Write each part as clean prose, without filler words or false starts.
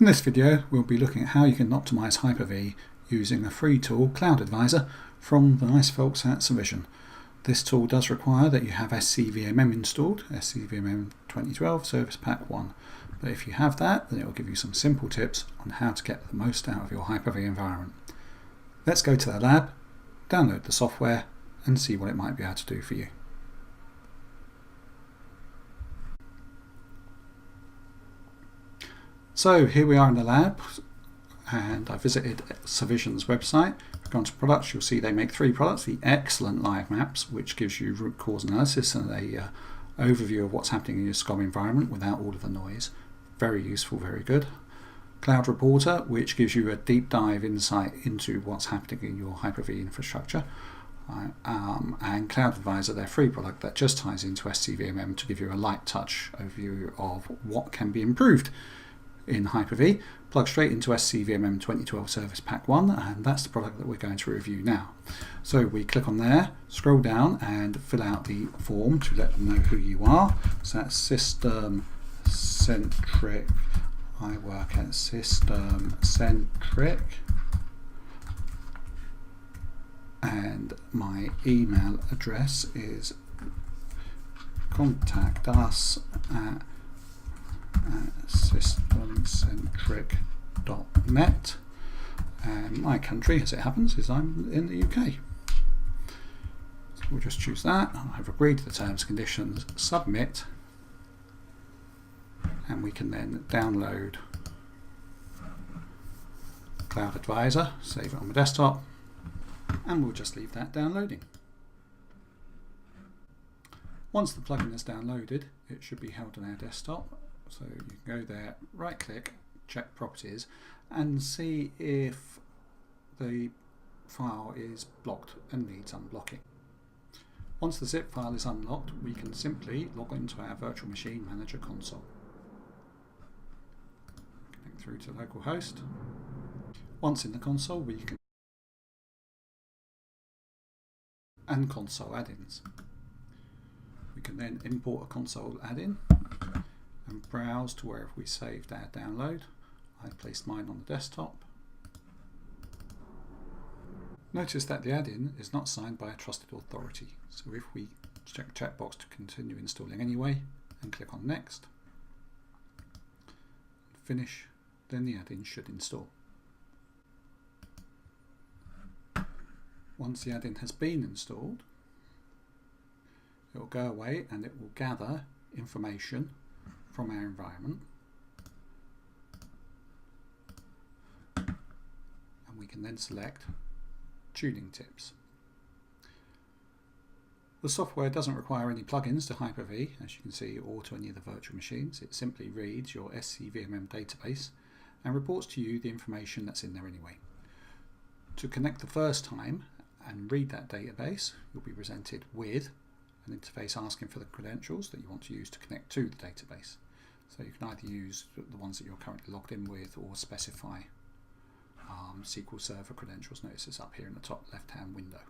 In this video, we'll be looking at how you can optimize Hyper-V using a free tool, Cloud Advisor, from the nice folks at Savision. This tool does require that you have SCVMM installed, SCVMM 2012 Service Pack 1. But if you have that, then it will give you some simple tips on how to get the most out of your Hyper-V environment. Let's go to the lab, download the software, and see what it might be able to do for you. So here we are in the lab, and I visited Savision's website. If you go onto products, you'll see they make 3 products: the Excellent Live Maps, which gives you root cause analysis and a overview of what's happening in your SCOM environment without all of the noise. Very useful, very good. Cloud Reporter, which gives you a deep dive insight into what's happening in your Hyper-V infrastructure. And Cloud Advisor, their free product that just ties into SCVMM to give you a light touch overview of what can be improved in Hyper-V. Plug straight into SCVMM 2012 Service Pack 1, and that's the product that we're going to review now. So we click on there, scroll down and fill out the form to let them know who you are. So that's System Centric. I work at System Centric, and my email address is contact us at systemcentric.net, and my country, as it happens, is I'm in the UK. So we'll just choose that. I've agreed to the terms and conditions, submit, and we can then download Cloud Advisor, save it on my desktop, and we'll just leave that downloading. Once the plugin is downloaded, it should be held on our desktop. So you can go there, right click, check properties, and see if the file is blocked and needs unblocking. Once the zip file is unlocked, we can simply log into our virtual machine manager console. Connect through to localhost. Once in the console, we can and console add-ins. We can then import a console add-in and browse to wherever we saved our download. I placed mine on the desktop. Notice that the add-in is not signed by a trusted authority, so if we check the checkbox to continue installing anyway and click on next, finish, then the add-in should install. Once the add-in has been installed, it will go away and it will gather information from our environment, and we can then select tuning tips. The software doesn't require any plugins to Hyper-V, as you can see, or to any of the virtual machines. It simply reads your SCVMM database and reports to you the information that's in there anyway. To connect the first time and read that database, you'll be presented with an interface asking for the credentials that you want to use to connect to the database. So you can either use the ones that you're currently logged in with or specify SQL Server credentials. Notice it's up here in the top left hand window.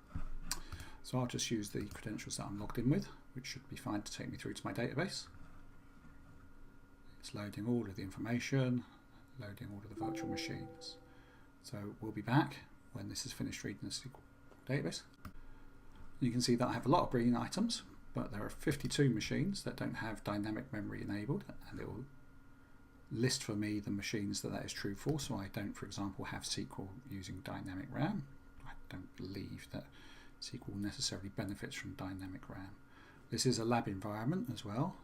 So I'll just use the credentials that I'm logged in with, which should be fine to take me through to my database. It's loading all of the information, loading all of the virtual machines. So we'll be back when this is finished reading the SQL database. You can see that I have a lot of green items, but there are 52 machines that don't have dynamic memory enabled, and it will list for me the machines that is true for. So I don't, for example, have SQL using dynamic RAM. I don't believe that SQL necessarily benefits from dynamic RAM. This is a lab environment as well,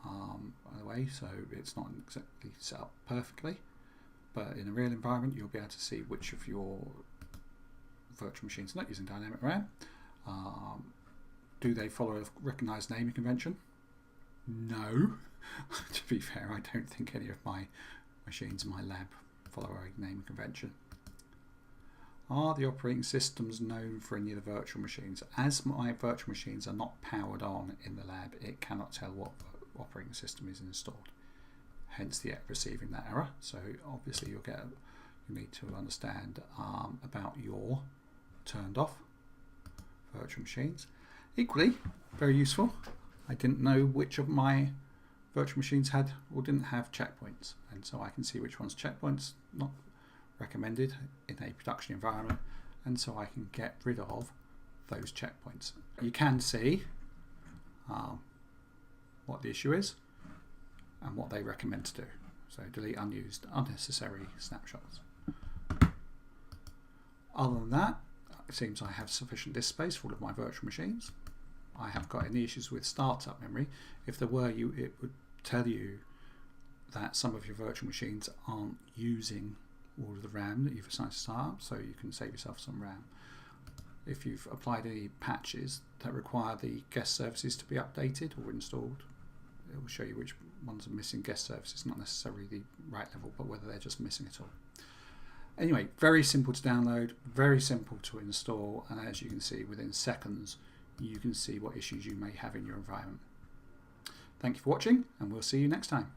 by the way, so it's not exactly set up perfectly, but in a real environment you'll be able to see which of your virtual machines are not using dynamic RAM. Do they follow a recognised naming convention? No. To be fair, I don't think any of my machines in my lab follow a naming convention. Are the operating systems known for any of the virtual machines? As my virtual machines are not powered on in the lab, it cannot tell what operating system is installed. Hence the receiving that error. So obviously you need to understand about your turned off virtual machines. Equally, very useful, I didn't know which of my virtual machines had or didn't have checkpoints, and so I can see which ones checkpoints not recommended in a production environment, and so I can get rid of those checkpoints. You can see what the issue is and what they recommend to do. So delete unused, unnecessary snapshots. Other than that, it seems I have sufficient disk space for all of my virtual machines. I haven't got any issues with startup memory. If there were, it would tell you that some of your virtual machines aren't using all of the RAM that you've assigned to startup, so you can save yourself some RAM. If you've applied any patches that require the guest services to be updated or installed, it will show you which ones are missing guest services, not necessarily the right level, but whether they're just missing at all. Anyway, very simple to download, very simple to install, and as you can see, within seconds, you can see what issues you may have in your environment. Thank you for watching, and we'll see you next time.